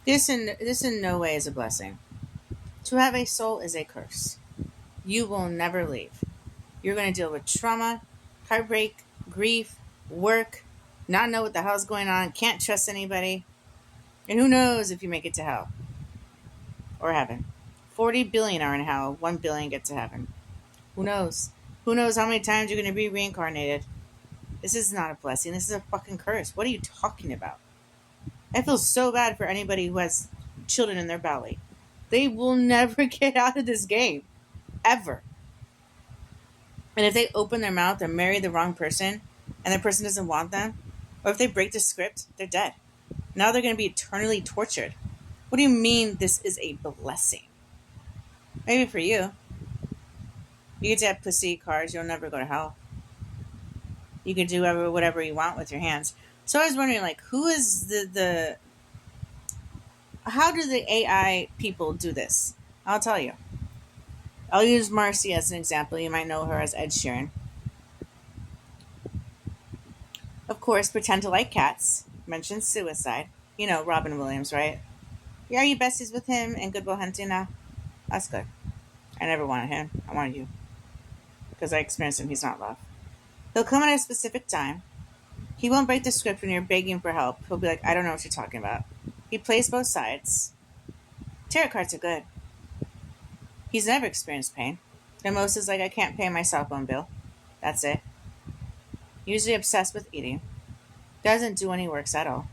This in no way is a blessing. To have a soul is a curse. You will never leave. You're going to deal with trauma, heartbreak, grief, work, not know what the hell's going on, can't trust anybody, and who knows if you make it to hell or heaven. 40 billion are in hell, 1 billion get to heaven. Who knows? Who knows how many times you're going to be reincarnated? This is not a blessing. This is a fucking curse. What are you talking about? I feel so bad for anybody who has children in their belly. They will never get out of this game. Ever. And if they open their mouth and marry the wrong person and the person doesn't want them, or if they break the script, they're dead. Now they're going to be eternally tortured. What do you mean this is a blessing? Maybe for you. You get to have pussy cars, you'll never go to hell. You can do whatever you want with your hands. So I was wondering, like, who is the how do the AI people do this? I'll tell you. I'll use Marcy as an example. You might know her as Ed Sheeran. Of course, pretend to like cats. Mention suicide. You know, Robin Williams, right? Yeah, are you besties with him in Good Will Hunting now? That's good. I never wanted him. I wanted you. Because I experienced him. He's not love. He'll come at a specific time. He won't break the script when you're begging for help. He'll be like, I don't know what you're talking about. He plays both sides. Tarot cards are good. He's never experienced pain. The most is like, I can't pay my cell phone bill. That's it. Usually obsessed with eating. Doesn't do any works at all.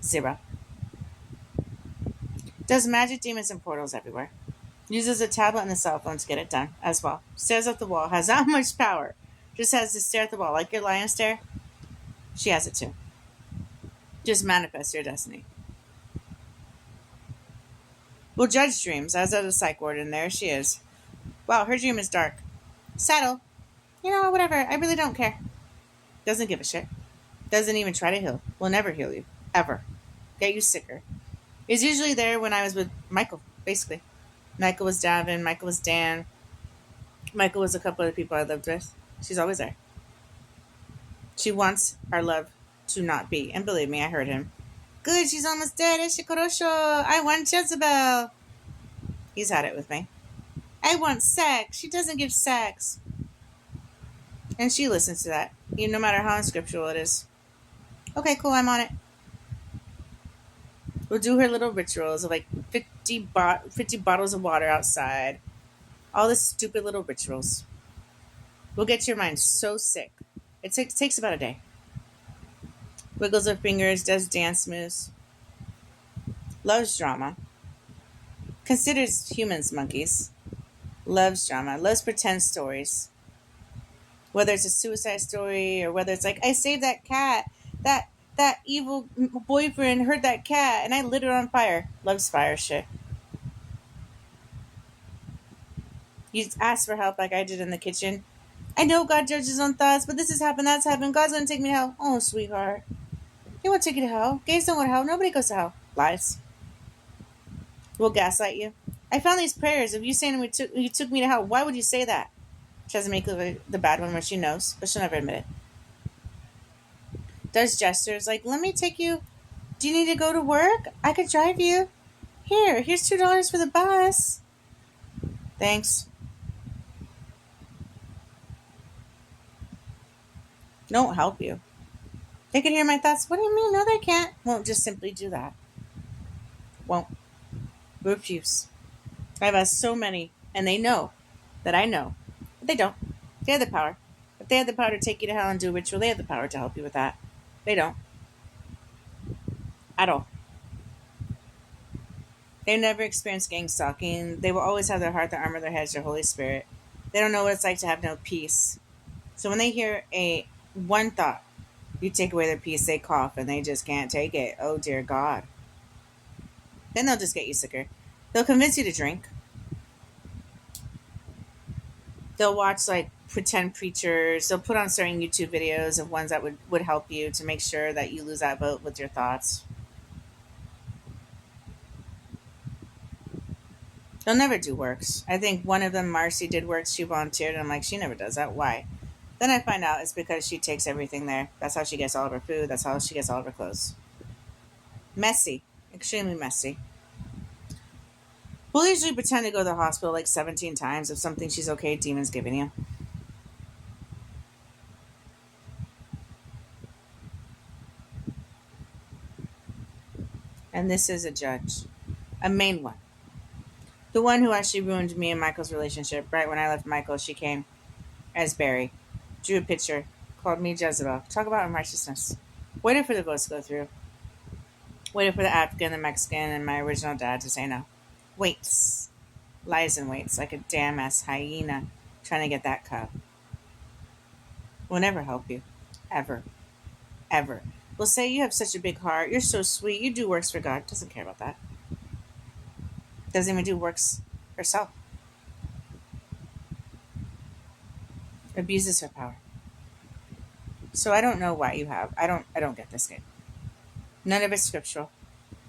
Zero. Does magic, demons, and portals everywhere. Uses a tablet and a cell phone to get it done as well. Stares at the wall. Has that much power. Just has to stare at the wall. Like your lion stare. She has it too. Just manifest your destiny. Will judge dreams, as of the psych ward, and there she is. Wow, her dream is dark. Settle. You know, whatever. I really don't care. Doesn't give a shit. Doesn't even try to heal. Will never heal you. Ever. Get you sicker. Is usually there when I was with Michael, basically. Michael was Davin. Michael was Dan. Michael was a couple of people I lived with. She's always there. She wants our love to not be. And believe me, I heard him. Good, she's almost dead. Eshikorosho. I want Jezebel. He's had it with me. I want sex. She doesn't give sex. And she listens to that, no matter how unscriptural it is. Okay, cool, I'm on it. We'll do her little rituals of like 50 bottles of water outside. All the stupid little rituals. We'll get your mind so sick. It takes about a day. Wiggles her fingers, does dance moves. Loves drama. Considers humans monkeys. Loves drama. Loves pretend stories. Whether it's a suicide story or whether it's like, I saved that cat. That evil boyfriend hurt that cat and I lit it on fire. Loves fire shit. You ask for help like I did in the kitchen. I know God judges his own thoughts, but this has happened, that's happened. God's gonna take me to hell. Oh, sweetheart. He won't take you to hell. Gays don't go to hell. Nobody goes to hell. Lies. Will gaslight you. I found these prayers of you saying you took me to hell. Why would you say that? She doesn't make the bad one where she knows, but she'll never admit it. Does gestures like, let me take you. Do you need to go to work? I could drive you. Here's $2 for the bus. Thanks. Don't help you. They can hear my thoughts. What do you mean? No, they can't. Won't just simply do that. Won't. Refuse. I've asked so many, and they know that I know. But they don't. They have the power. If they had the power to take you to hell and do a ritual, they have the power to help you with that. They don't. At all. They've never experienced gang stalking. They will always have their heart, their armor, their heads, their Holy Spirit. They don't know what it's like to have no peace. So when they hear one thought, you take away their peace, they cough and they just can't take it. Oh dear God. Then they'll just get you sicker. They'll convince you to drink. They'll watch like pretend preachers. They'll put on certain YouTube videos of ones that would help you to make sure that you lose that vote with your thoughts. They'll never do works. I think one of them, Marcy, did works. She volunteered, and I'm like, she never does that. Why? Then I find out it's because she takes everything there. That's how she gets all of her food. That's how she gets all of her clothes. Messy. extremely messy. We'll usually pretend to go to the hospital like 17 times if something she's okay demon's giving you. And this is a judge. A main one. The one who actually ruined me and Michael's relationship. Right when I left Michael, she came as Barry, drew a picture, called me Jezebel. Talk about unrighteousness. Waited for the votes to go through. Waited for the African, the Mexican, and my original dad to say no. Waits. Lies and waits like a damn ass hyena trying to get that cup. Will never help you. Ever. Ever. Will say you have such a big heart. You're so sweet. You do works for God. Doesn't care about that. Doesn't even do works herself. Abuses her power. So I don't know why you have. I don't get this game. None of it's scriptural.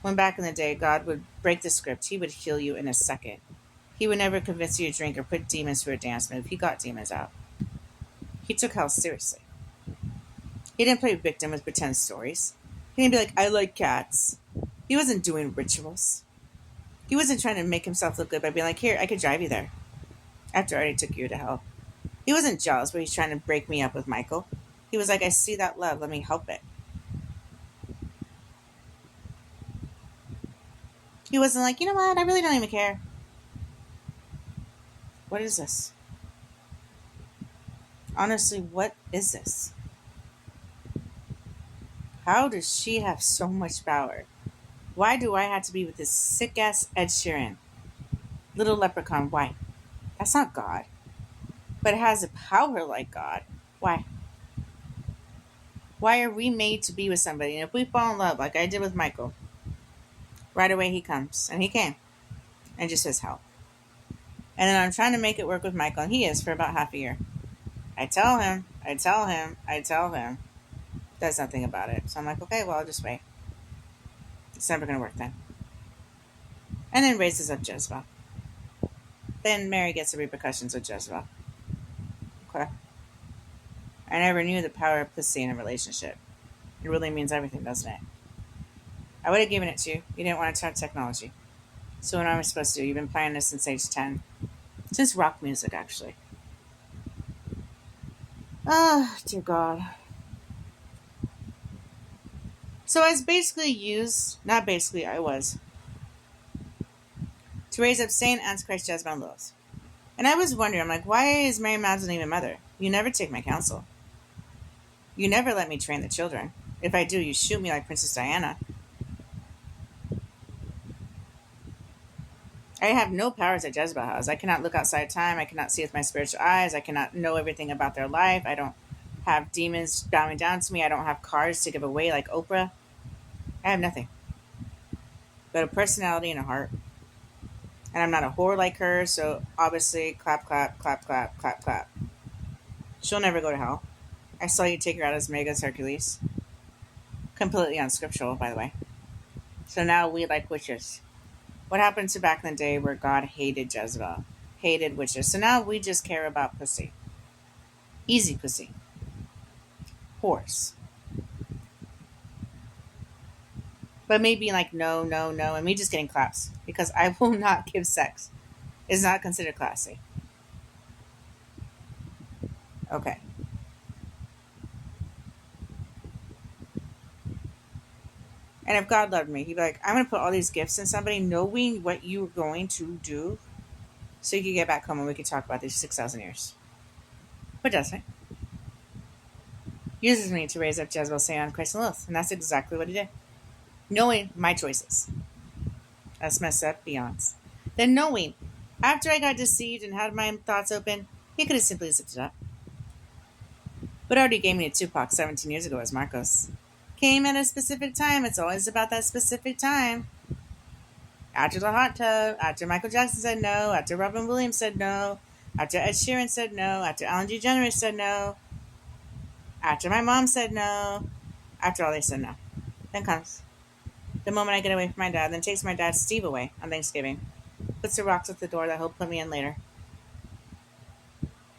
When back in the day God would break the script, he would heal you in a second. He would never convince you to drink or put demons through a dance move. He got demons out. He took hell seriously. He didn't play victim with pretend stories. He didn't be like, I like cats. He wasn't doing rituals. He wasn't trying to make himself look good by being like, here, I could drive you there. After I already took you to hell. He wasn't jealous, but he's trying to break me up with Michael. He was like, I see that love. Let me help it. He wasn't like, you know what? I really don't even care. What is this? Honestly, what is this? How does she have so much power? Why do I have to be with this sick ass Ed Sheeran? Little leprechaun, why? That's not God. But it has a power like God. Why? Why are we made to be with somebody? And if we fall in love, like I did with Michael, right away he comes. And he came. And just says help. And then I'm trying to make it work with Michael, and he is for about half a year. I tell him. Does nothing about it. So I'm like, okay, well, I'll just wait. It's never going to work then. And then raises up Jezebel. Then Mary gets the repercussions of Jezebel. Okay. I never knew the power of pussy in a relationship. It really means everything, doesn't it? I would have given it to you. You didn't want to talk technology. So what am I supposed to do? You've been playing this since age 10. Since rock music, actually. Oh, dear God. So I was basically used, not basically, I was, to raise up Saint Antichrist Jezebel and Lilith. And I was wondering, I'm like, why is Mary Magdalene even mother? You never take my counsel. You never let me train the children. If I do, you shoot me like Princess Diana. I have no powers that Jezebel has. I cannot look outside time. I cannot see with my spiritual eyes. I cannot know everything about their life. I don't have demons bowing down to me. I don't have cards to give away like Oprah. I have nothing but a personality and a heart. And I'm not a whore like her, so obviously, clap, clap, clap, clap, clap, clap. She'll never go to hell. I saw you take her out as Megas Hercules. Completely unscriptural, by the way. So now we like witches. What happened to back in the day where God hated Jezebel? Hated witches. So now we just care about pussy. Easy pussy. Horse. But me being like, no, no, no, and me just getting claps. Because I will not give sex. It's not considered classy. Okay. And if God loved me, he'd be like, I'm going to put all these gifts in somebody knowing what you're going to do so you can get back home and we can talk about these 6,000 years. But doesn't. Uses me to raise up Jezebel, Saint Antichrist, and Lilith. And that's exactly what he did. Knowing my choices. That's messed up beyond. Then knowing, after I got deceived and had my thoughts open, he could have simply zipped it up. But already gave me a Tupac 17 years ago as Marcos. Came at a specific time. It's always about that specific time. After the hot tub, after Michael Jackson said no, after Robin Williams said no, after Ed Sheeran said no, after Ellen DeGeneres said no, after my mom said no, after all they said no. Then comes the moment I get away from my dad, then takes my dad Steve away on Thanksgiving, puts the rocks at the door that he'll put me in later,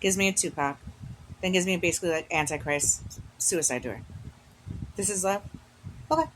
gives me a Tupac, then gives me basically like Antichrist suicide door. This is love? Okay.